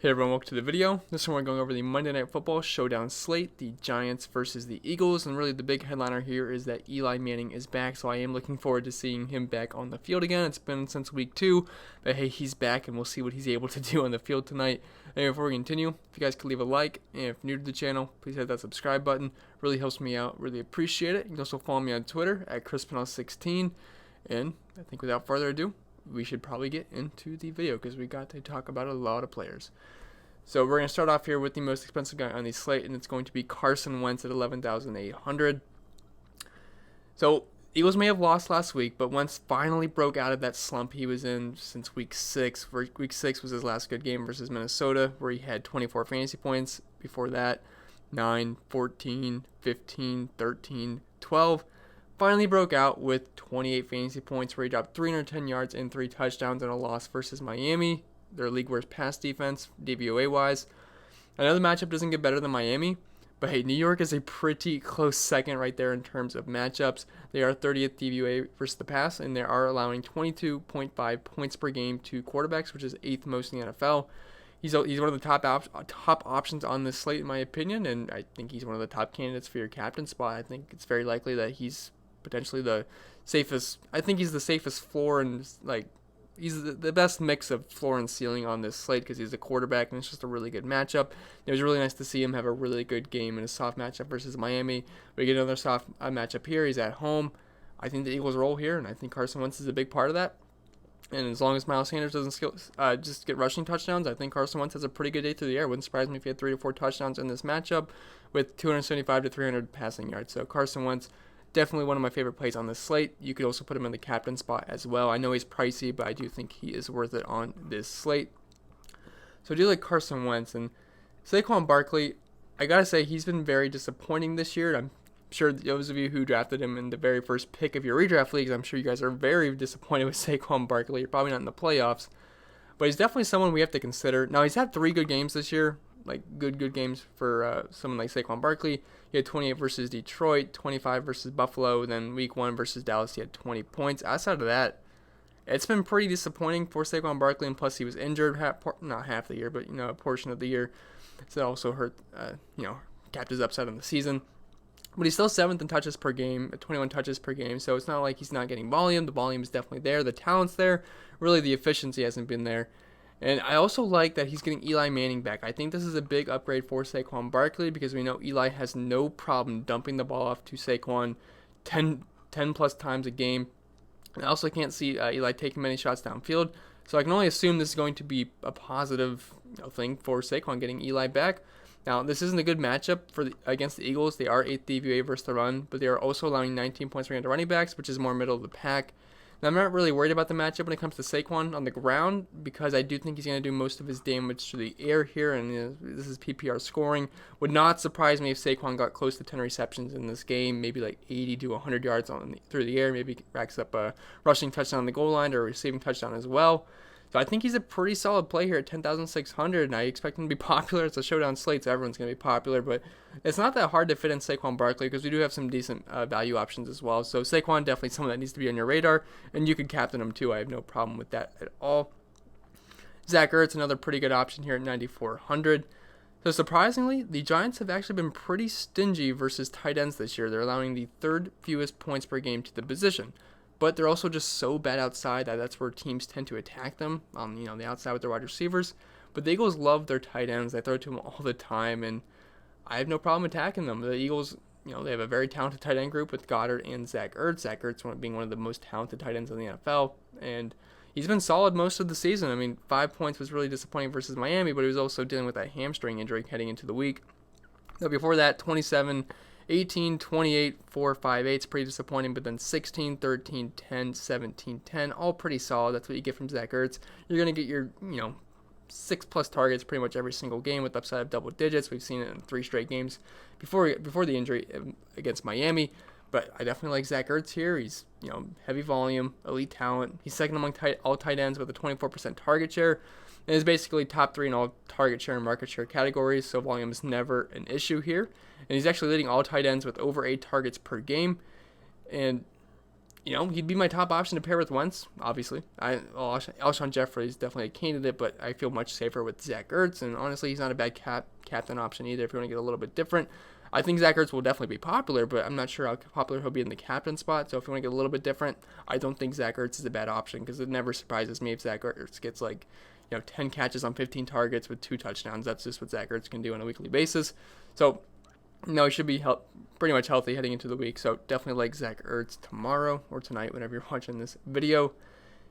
Hey everyone, welcome to the video. This one we're going over the Monday Night Football Showdown Slate, the Giants versus the Eagles, and really the big headliner here is that Eli Manning is back, so I am looking forward to seeing him back on the field again. It's been since week 2, but hey, he's back and we'll see what he's able to do on the field tonight. And before we continue, if you guys could leave a like, and if new to the channel, please hit that subscribe button. Really helps me out, really appreciate it. You can also follow me on Twitter at ChrisPennell16, and I think without further ado, we should probably get into the video because we got to talk about a lot of players. So we're going to start off here with the most expensive guy on the slate, and it's going to be Carson Wentz at $11,800. So Eagles may have lost last week, but Wentz finally broke out of that slump he was in since week 6. Week 6 was his last good game versus Minnesota, where he had 24 fantasy points. Before that, 9, 14, 15, 13, 12. Finally broke out with 28 fantasy points, where he dropped 310 yards and 3 touchdowns in a loss versus Miami. Their league worst pass defense, DVOA-wise. I know the matchup doesn't get better than Miami, but hey, New York is a pretty close second right there in terms of matchups. They are 30th DVOA versus the pass, and they are allowing 22.5 points per game to quarterbacks, which is 8th most in the NFL. He's one of the top options on this slate, in my opinion, and I think he's one of the top candidates for your captain spot. I think it's very likely that he's potentially the safest. I think he's the safest floor and he's the best mix of floor and ceiling on this slate because he's a quarterback and it's just a really good matchup. It was really nice to see him have a really good game in a soft matchup versus Miami. We get another soft matchup here. He's at home. I think the Eagles roll here, and I think Carson Wentz is a big part of that. And as long as Miles Sanders doesn't just get rushing touchdowns, I think Carson Wentz has a pretty good day through the air. Wouldn't surprise me if he had 3 to 4 touchdowns in this matchup with 275 to 300 passing yards. So Carson Wentz, definitely one of my favorite plays on this slate. You could also put him in the captain spot as well. I know he's pricey, but I do think he is worth it on this slate. So I do like Carson Wentz. And Saquon Barkley, I got to say, he's been very disappointing this year. I'm sure those of you who drafted him in the very first pick of your redraft leagues, I'm sure you guys are very disappointed with Saquon Barkley. You're probably not in the playoffs. But he's definitely someone we have to consider. Now, he's had 3 good games this year. Like good games for someone like Saquon Barkley. He had 28 versus Detroit, 25 versus Buffalo, then week 1 versus Dallas he had 20 points. Outside of that, it's been pretty disappointing for Saquon Barkley, and plus he was injured not half the year, but a portion of the year. So that also hurt, capped his upside on the season. But he's still 7th in touches per game, at 21 touches per game, so it's not like he's not getting volume. The volume is definitely there. The talent's there. Really, the efficiency hasn't been there. And I also like that he's getting Eli Manning back. I think this is a big upgrade for Saquon Barkley because we know Eli has no problem dumping the ball off to Saquon 10 plus times a game. And I also can't see Eli taking many shots downfield. So I can only assume this is going to be a positive thing for Saquon getting Eli back. Now, this isn't a good matchup against the Eagles. They are 8th DVOA versus the run, but they are also allowing 19 points per game to running backs, which is more middle of the pack. Now, I'm not really worried about the matchup when it comes to Saquon on the ground because I do think he's going to do most of his damage to the air here, and this is PPR scoring. Would not surprise me if Saquon got close to 10 receptions in this game, maybe like 80 to 100 yards through the air, maybe racks up a rushing touchdown on the goal line or a receiving touchdown as well. So I think he's a pretty solid play here at 10,600, and I expect him to be popular. It's a showdown slate, so everyone's going to be popular, but it's not that hard to fit in Saquon Barkley because we do have some decent value options as well. So Saquon, definitely someone that needs to be on your radar, and you could captain him too. I have no problem with that at all. Zach Ertz, another pretty good option here at 9,400. So surprisingly, the Giants have actually been pretty stingy versus tight ends this year. They're allowing the 3rd fewest points per game to the position. But they're also just so bad outside that that's where teams tend to attack them on the outside with their wide receivers. But the Eagles love their tight ends. They throw to them all the time, and I have no problem attacking them. The Eagles, they have a very talented tight end group with Goddard and Zach Ertz. Zach Ertz being one of the most talented tight ends in the NFL, and he's been solid most of the season. I mean, 5 points was really disappointing versus Miami, but he was also dealing with that hamstring injury heading into the week. So before that, 27, 18, 28, 4, 5, 8 is pretty disappointing, but then 16, 13, 10, 17, 10, all pretty solid. That's what you get from Zach Ertz. You're going to get your, 6+ targets pretty much every single game with upside of double digits. We've seen it in 3 straight games before the injury against Miami. But I definitely like Zach Ertz here. He's, heavy volume, elite talent. He's second among all tight ends with a 24% target share. And is basically top 3 in all target share and market share categories, so volume is never an issue here. And he's actually leading all tight ends with over 8 targets per game. And He'd be my top option to pair with Wentz, obviously. Alshon Jeffrey is definitely a candidate, but I feel much safer with Zach Ertz, and honestly, he's not a bad captain option either if you want to get a little bit different. I think Zach Ertz will definitely be popular, but I'm not sure how popular he'll be in the captain spot, so if you want to get a little bit different, I don't think Zach Ertz is a bad option, because it never surprises me if Zach Ertz gets 10 catches on 15 targets with 2 touchdowns. That's just what Zach Ertz can do on a weekly basis. So, he should be pretty much healthy heading into the week. So, definitely like Zach Ertz tomorrow or tonight, whenever you're watching this video.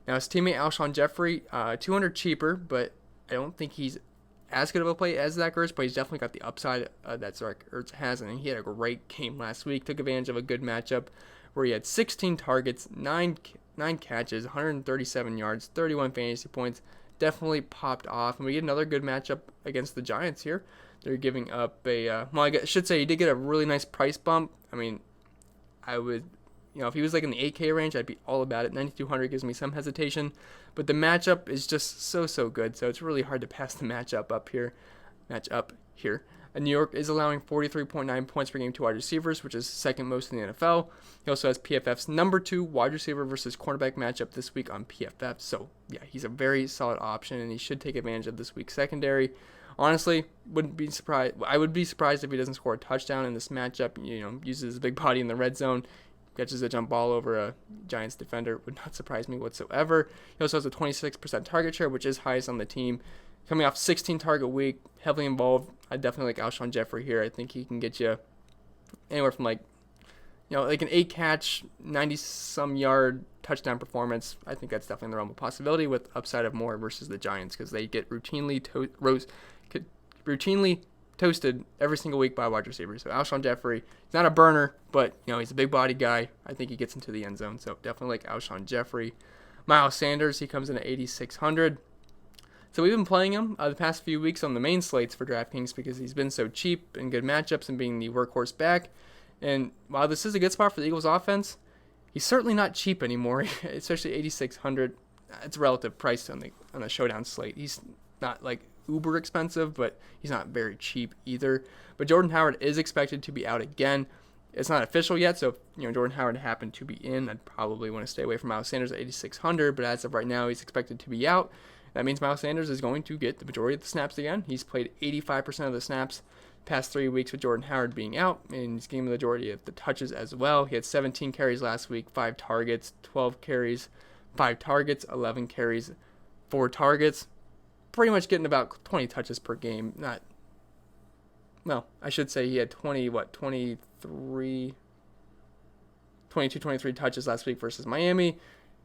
Now, his teammate Alshon Jeffrey, $200 cheaper, but I don't think he's as good of a play as Zach Ertz, but he's definitely got the upside that Zach Ertz has, and he had a great game last week. Took advantage of a good matchup where he had 16 targets, 9 catches, 137 yards, 31 fantasy points. Definitely popped off, and we get another good matchup against the Giants here. They're giving up I should say he did get a really nice price bump. I mean, I would, if he was in the 8K range, I'd be all about it. 9,200 gives me some hesitation, but the matchup is just so good, so it's really hard to pass the matchup up here. And New York is allowing 43.9 points per game to wide receivers, which is second most in the NFL. He also has PFF's number 2 wide receiver versus cornerback matchup this week on PFF. So, yeah, he's a very solid option, and he should take advantage of this week's secondary. Honestly, wouldn't be surprised. I would be surprised if he doesn't score a touchdown in this matchup. Uses his big body in the red zone, catches a jump ball over a Giants defender. Would not surprise me whatsoever. He also has a 26% target share, which is highest on the team. Coming off 16 target week, heavily involved. I definitely like Alshon Jeffrey here. I think he can get you anywhere from an 8 catch, 90 some yard touchdown performance. I think that's definitely in the realm of possibility with upside of more versus the Giants, because they get routinely toasted every single week by wide receivers. So Alshon Jeffrey, he's not a burner, but he's a big body guy. I think he gets into the end zone. So definitely like Alshon Jeffrey. Miles Sanders, he comes in at 8,600. So we've been playing him the past few weeks on the main slates for DraftKings because he's been so cheap in good matchups and being the workhorse back. And while this is a good spot for the Eagles offense, he's certainly not cheap anymore, especially 8,600. It's a relative price on a showdown slate. He's not uber expensive, but he's not very cheap either. But Jordan Howard is expected to be out again. It's not official yet, so if Jordan Howard happened to be in, I'd probably want to stay away from Miles Sanders at 8,600. But as of right now, he's expected to be out. That means Miles Sanders is going to get the majority of the snaps again. He's played 85% of the snaps past 3 weeks with Jordan Howard being out, and he's getting the majority of the touches as well. He had 17 carries last week, 5 targets, 12 carries, 5 targets, 11 carries, 4 targets. Pretty much getting about 20 touches per game. I should say he had 23 touches last week versus Miami.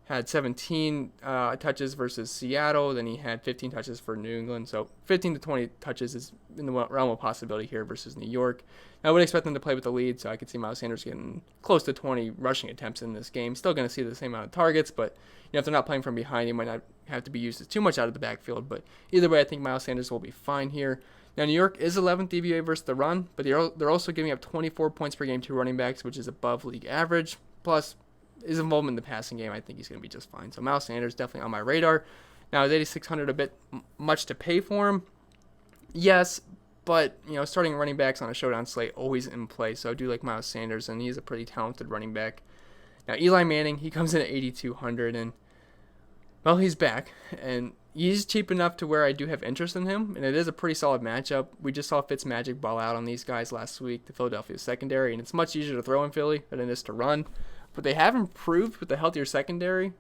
Had 17 touches versus Seattle. Then he had 15 touches for New England. So 15 to 20 touches is in the realm of possibility here versus New York. I would expect them to play with the lead, so I could see Miles Sanders getting close to 20 rushing attempts in this game. Still going to see the same amount of targets, but if they're not playing from behind, he might not have to be used too much out of the backfield. But either way, I think Miles Sanders will be fine here. Now, New York is 11th DVOA versus the run, but they're also giving up 24 points per game to running backs, which is above league average. Plus, his involvement in the passing game, I think he's going to be just fine. So Miles Sanders definitely on my radar. Now, is 8,600 a bit much to pay for him? Yes, but starting running backs on a showdown slate always in play. So I do like Miles Sanders, and he's a pretty talented running back. Now, Eli Manning, he comes in at 8,200, and he's back, and he's cheap enough to where I do have interest in him, and it is a pretty solid matchup. We just saw Fitzmagic ball out on these guys last week, the Philadelphia secondary, and it's much easier to throw in Philly than it is to run. But they have improved with the healthier secondary.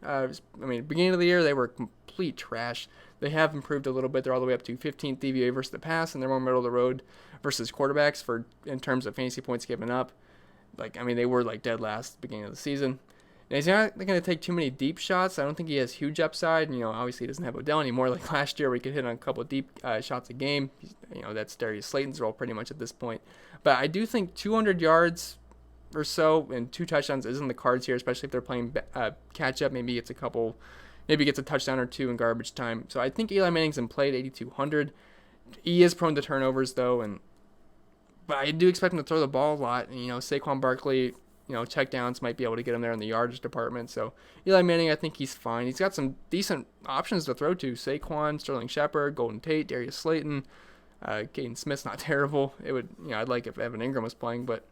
Beginning of the year, they were complete trash. They have improved a little bit. They're all the way up to 15th DVOA versus the pass, and they're more middle of the road versus quarterbacks in terms of fantasy points given up. They were dead last beginning of the season. And he's not going to take too many deep shots. I don't think he has huge upside. Obviously he doesn't have Odell anymore like last year where he could hit on a couple of deep shots a game. That's Darius Slayton's role pretty much at this point. But I do think 200 yards or so and 2 touchdowns is in the cards here, especially if they're playing catch up. Maybe gets a touchdown or 2 in garbage time. So I think Eli Manning's in play at 8,200. He is prone to turnovers though, but I do expect him to throw the ball a lot. And, Saquon Barkley, check downs might be able to get him there in the yardage department. So Eli Manning, I think he's fine. He's got some decent options to throw to. Saquon, Sterling Shepard, Golden Tate, Darius Slayton, Caden Smith's not terrible. I'd like if Evan Ingram was playing, but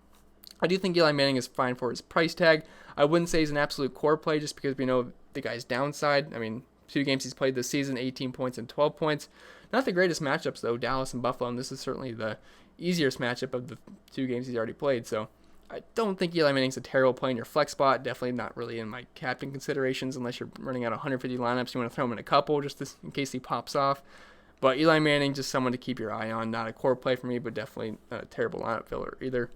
I do think Eli Manning is fine for his price tag. I wouldn't say he's an absolute core play just because we know the guy's downside. I mean, 2 games he's played this season, 18 points and 12 points. Not the greatest matchups, though, Dallas and Buffalo, and this is certainly the easiest matchup of the 2 games he's already played. So I don't think Eli Manning's a terrible play in your flex spot. Definitely not really in my captain considerations unless you're running out of 150 lineups. You want to throw him in a couple just in case he pops off. But Eli Manning, just someone to keep your eye on. Not a core play for me, but definitely not a terrible lineup filler either.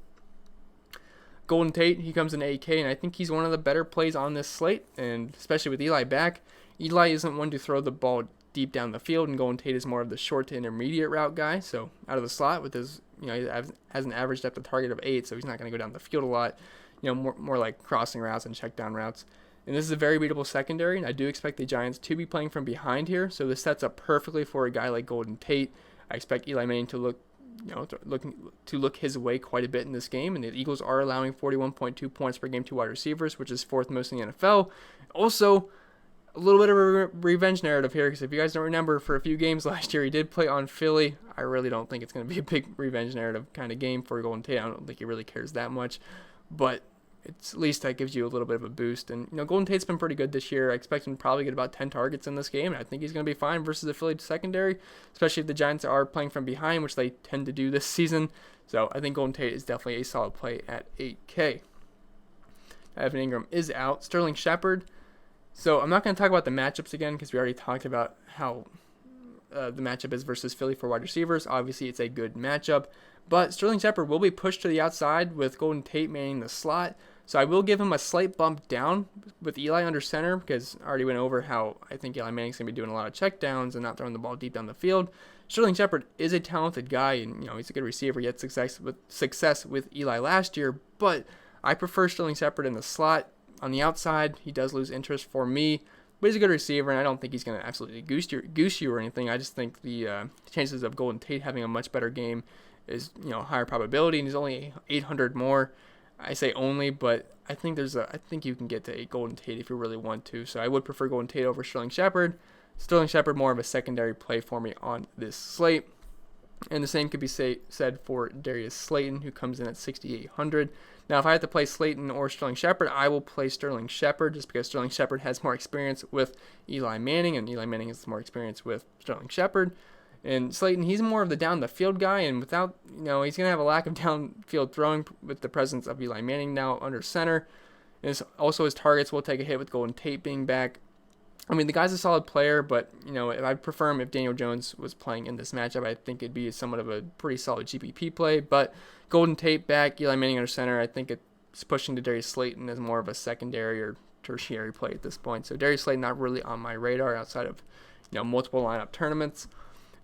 Golden Tate, he comes in 8K, and I think he's one of the better plays on this slate, and especially with Eli back. Eli isn't one to throw the ball deep down the field, and Golden Tate is more of the short to intermediate route guy. So out of the slot with his, he has an average depth of target of 8, so he's not going to go down the field a lot. More like crossing routes and check down routes. And this is a very beatable secondary, and I do expect the Giants to be playing from behind here, so this sets up perfectly for a guy like Golden Tate. I expect Eli Manning to look his way quite a bit in this game, and the Eagles are allowing 41.2 points per game to wide receivers, which is 4th most in the NFL. Also, a little bit of a revenge narrative here, because if you guys don't remember, for a few games last year, he did play on Philly. I really don't think it's going to be a big revenge narrative kind of game for Golden Tate. I don't think he really cares that much, but it's at least that gives you a little bit of a boost. And Golden Tate's been pretty good this year. I expect him to probably get about 10 targets in this game, and I think he's going to be fine versus the Philly secondary, especially if the Giants are playing from behind, which they tend to do this season. So I think Golden Tate is definitely a solid play at 8K. Evan Ingram is out. Sterling Shepard. So I'm not going to talk about the matchups again because we already talked about how the matchup is versus Philly for wide receivers. Obviously, it's a good matchup, but Sterling Shepard will be pushed to the outside with Golden Tate manning the slot. So I will give him a slight bump down with Eli under center because I already went over how I think Eli Manning's going to be doing a lot of checkdowns and not throwing the ball deep down the field. Sterling Shepard is a talented guy, and he's a good receiver. He had success with Eli last year, but I prefer Sterling Shepard in the slot. On the outside, he does lose interest for me, but he's a good receiver, and I don't think he's going to absolutely goose you or anything. I just think the chances of Golden Tate having a much better game is higher probability, and he's only 800 more. I say only, but I think you can get to a Golden Tate if you really want to. So I would prefer Golden Tate over Sterling Shepard. Sterling Shepard more of a secondary play for me on this slate. And the same could be said for Darius Slayton, who comes in at 6,800. Now, if I have to play Slayton or Sterling Shepard, I will play Sterling Shepard just because Sterling Shepard has more experience with Eli Manning, and Eli Manning has more experience with Sterling Shepard. And Slayton, he's more of the down-the-field guy, and without, he's going to have a lack of downfield throwing with the presence of Eli Manning now under center. And also his targets will take a hit with Golden Tate being back. I mean, the guy's a solid player, but, I'd prefer him if Daniel Jones was playing in this matchup. I think it'd be somewhat of a pretty solid GPP play. But Golden Tate back, Eli Manning under center, I think it's pushing to Darius Slayton as more of a secondary or tertiary play at this point. So Darius Slayton not really on my radar outside of, multiple lineup tournaments.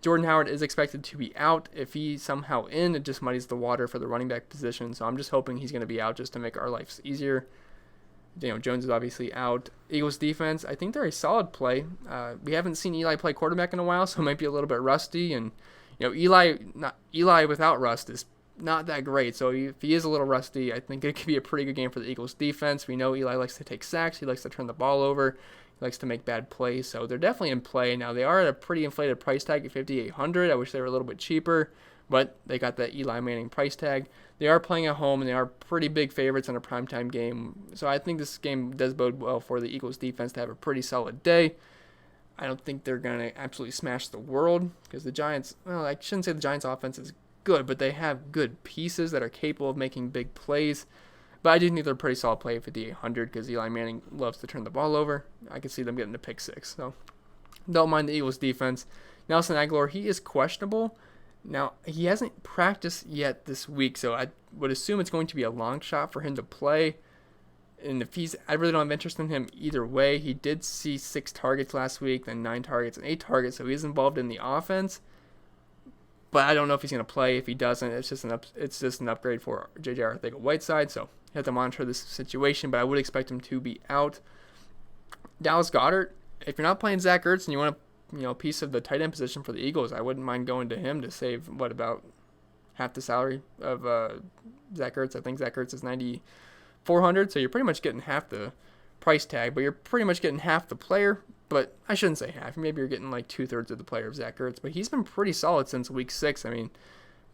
Jordan Howard is expected to be out. If he's somehow in, it just muddies the water for the running back position. So I'm just hoping he's going to be out just to make our lives easier. Daniel Jones is obviously out. Eagles defense, I think they're a solid play. We haven't seen Eli play quarterback in a while, so it might be a little bit rusty. And Eli without rust is not that great. So if he is a little rusty, I think it could be a pretty good game for the Eagles defense. We know Eli likes to take sacks. He likes to turn the ball over. He likes to make bad plays. So they're definitely in play. Now, they are at a pretty inflated price tag at $5,800. I wish they were a little bit cheaper, but they got that Eli Manning price tag. They are playing at home, and they are pretty big favorites in a primetime game. So I think this game does bode well for the Eagles defense to have a pretty solid day. I don't think they're going to absolutely smash the world because the Giants, well, I shouldn't say the Giants offense is good, but they have good pieces that are capable of making big plays. But I do think they're a pretty solid play at 5,800 because Eli Manning loves to turn the ball over. I can see them getting to pick 6. So don't mind the Eagles defense. Nelson Aguilar, he is questionable. Now, he hasn't practiced yet this week, so I would assume it's going to be a long shot for him to play. And I really don't have interest in him either way. He did see 6 targets last week, then 9 targets and 8 targets, so he's involved in the offense. But I don't know if he's going to play. If he doesn't, it's just an upgrade for J.J. Arcega-Whiteside, so you have to monitor this situation, but I would expect him to be out. Dallas Goedert, if you're not playing Zach Ertz and you want a piece of the tight end position for the Eagles, I wouldn't mind going to him to save, about half the salary of Zach Ertz. I think Zach Ertz is $9,400, so you're pretty much getting half the price tag, but you're pretty much getting half the player. But I shouldn't say half. Maybe you're getting like 2/3 of the player of Zach Ertz, but he's been pretty solid since week 6. I mean,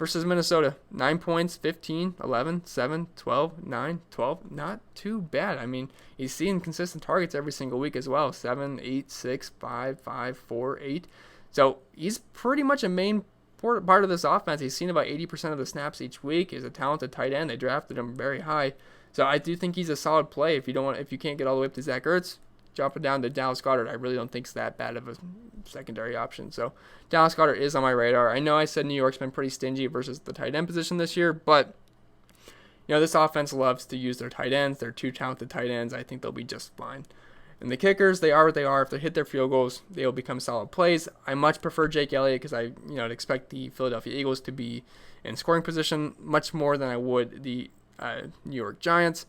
versus Minnesota. 9 points, 15, 11, 7, 12, 9, 12. Not too bad. I mean, he's seeing consistent targets every single week as well. 7, 8, 6, 5, 5, 4, 8. So he's pretty much a main part of this offense. He's seen about 80% of the snaps each week. He's a talented tight end. They drafted him very high. So I do think he's a solid play. If you can't get all the way up to Zach Ertz, drop it down to Dallas Goedert. I really don't think it's that bad of a secondary option. So Dallas Goedert is on my radar. I know I said New York's been pretty stingy versus the tight end position this year, but this offense loves to use their tight ends. They're two talented tight ends. I think they'll be just fine. And the kickers, they are what they are. If they hit their field goals, they will become solid plays. I much prefer Jake Elliott because I'd expect the Philadelphia Eagles to be in scoring position much more than I would the New York Giants.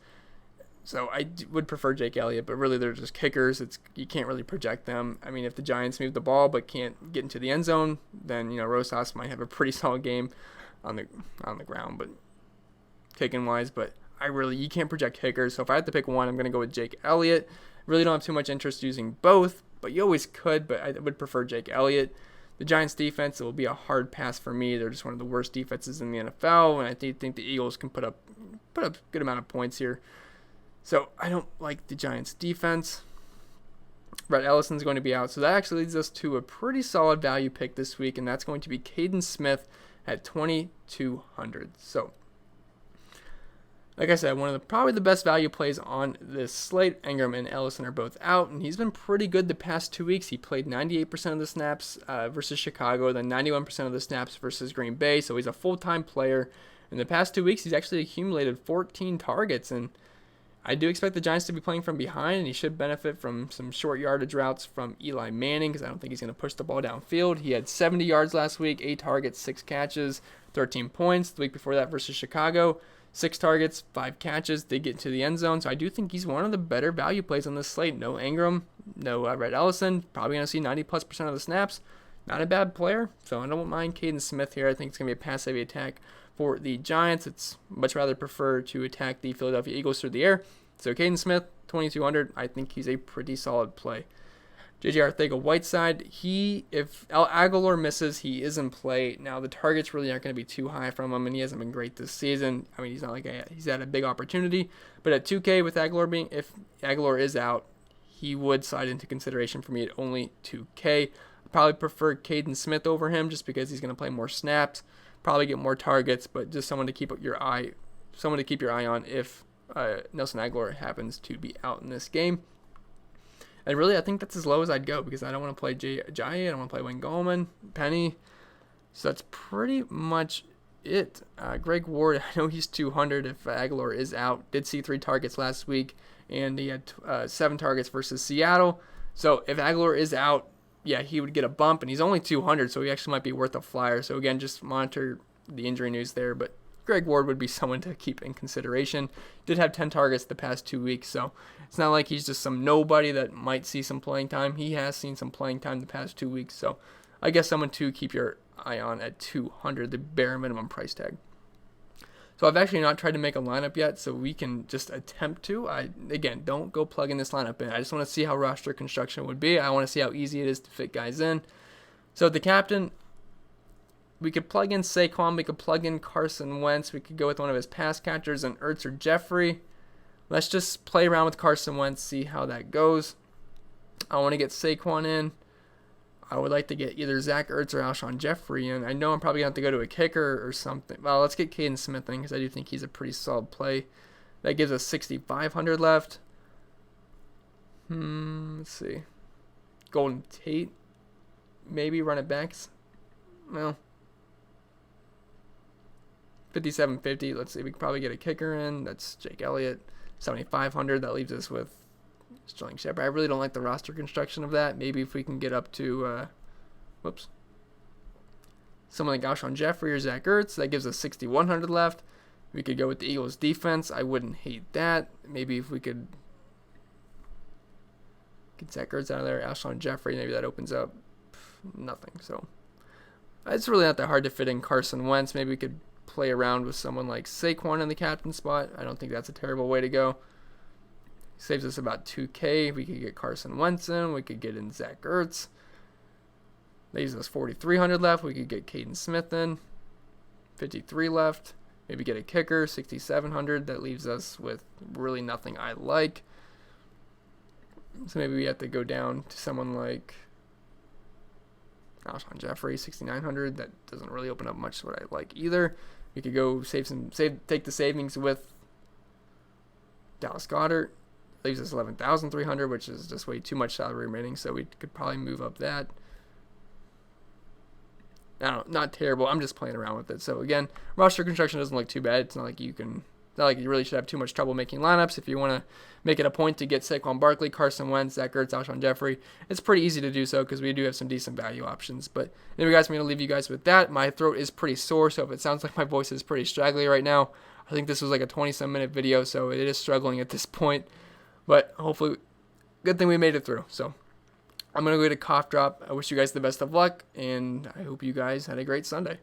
So I would prefer Jake Elliott, but really they're just kickers. You can't really project them. I mean, if the Giants move the ball but can't get into the end zone, then Rosas might have a pretty solid game on the ground, but kicking wise. But you can't project kickers. So if I had to pick one, I'm going to go with Jake Elliott. Really don't have too much interest using both, but you always could. But I would prefer Jake Elliott. The Giants defense, it will be a hard pass for me. They're just one of the worst defenses in the NFL, and I think the Eagles can put up a good amount of points here. So I don't like the Giants defense. Rhett Ellison's going to be out, so that actually leads us to a pretty solid value pick this week, and that's going to be Caden Smith at 2,200. So like I said, one of probably the best value plays on this slate. Ingram and Ellison are both out, and he's been pretty good the past 2 weeks. He played 98% of the snaps versus Chicago, then 91% of the snaps versus Green Bay, so he's a full-time player. In the past 2 weeks, he's actually accumulated 14 targets, and I do expect the Giants to be playing from behind, and he should benefit from some short yardage routes from Eli Manning because I don't think he's going to push the ball downfield. He had 70 yards last week, 8 targets, 6 catches, 13 points. The week before that versus Chicago, 6 targets, 5 catches. They get into the end zone, so I do think he's one of the better value plays on this slate. No Ingram, no Rhett Ellison. Probably going to see 90+% of the snaps. Not a bad player, so I don't mind Caden Smith here. I think it's going to be a pass-heavy attack for the Giants. It's much rather prefer to attack the Philadelphia Eagles through the air. So Caden Smith, 2,200, I think he's a pretty solid play. J.J. Arcega-Whiteside, if Aguilar misses, he is in play. Now, the targets really aren't going to be too high from him, and he hasn't been great this season. I mean, he's not like he's had a big opportunity. But at 2K with Aguilar if Aguilar is out, he would slide into consideration for me at only 2K. I'd probably prefer Caden Smith over him just because he's going to play more snaps, probably get more targets, but just someone to keep your eye on if Nelson Aguilar happens to be out in this game. And really, I think that's as low as I'd go because I don't want to play Jay. I don't want to play Wayne Gallman, Penny. So that's pretty much it. Greg Ward, I know he's 200 if Aguilar is out. Did see 3 targets last week, and he had 7 targets versus Seattle. So if Aguilar is out, yeah, he would get a bump, and he's only 200, so he actually might be worth a flyer. So again, just monitor the injury news there, but Greg Ward would be someone to keep in consideration. Did have 10 targets the past 2 weeks, so it's not like he's just some nobody that might see some playing time. He has seen some playing time the past 2 weeks, so I guess someone to keep your eye on at 200, the bare minimum price tag. So I've actually not tried to make a lineup yet, so we can just attempt to. Again, don't go plugging this lineup in. I just want to see how roster construction would be. I want to see how easy it is to fit guys in. So the captain, we could plug in Saquon, we could plug in Carson Wentz, we could go with one of his pass catchers and Ertz or Jeffrey. Let's just play around with Carson Wentz, see how that goes. I want to get Saquon in. I would like to get either Zach Ertz or Alshon Jeffrey in. I know I'm probably going to have to go to a kicker or something. Well, let's get Caden Smith in because I do think he's a pretty solid play. That gives us 6,500 left. Let's see. Golden Tate. Maybe run it backs. Well, 5,750. Let's see. We could probably get a kicker in. That's Jake Elliott. 7,500. That leaves us with Sterling Shepard. I really don't like the roster construction of that. Maybe if we can get up to, someone like Alshon Jeffrey or Zach Ertz, that gives us 6,100 left. We could go with the Eagles defense. I wouldn't hate that. Maybe if we could get Zach Ertz out of there, Alshon Jeffrey, maybe that opens up nothing. So it's really not that hard to fit in Carson Wentz. Maybe we could play around with someone like Saquon in the captain spot. I don't think that's a terrible way to go. Saves us about 2K. We could get Carson Wentz in. We could get in Zach Ertz. Leaves us 4,300 left. We could get Caden Smith in. 53 left. Maybe get a kicker, 6,700. That leaves us with really nothing I like. So maybe we have to go down to someone like Alshon Jeffrey, 6,900. That doesn't really open up much what I like either. We could go take the savings with Dallas Goedert. Leaves us 11,300, which is just way too much salary remaining. So we could probably move up that. I don't know, not terrible. I'm just playing around with it. So again, roster construction doesn't look too bad. It's not like you really should have too much trouble making lineups. If you want to make it a point to get Saquon Barkley, Carson Wentz, Zach Ertz, Alshon Jeffrey, it's pretty easy to do so because we do have some decent value options. But anyway, guys, I'm going to leave you guys with that. My throat is pretty sore, so if it sounds like my voice is pretty straggly right now, I think this was like a 20-some minute video, so it is struggling at this point. But hopefully, good thing we made it through. So I'm going to go get a cough drop. I wish you guys the best of luck, and I hope you guys had a great Sunday.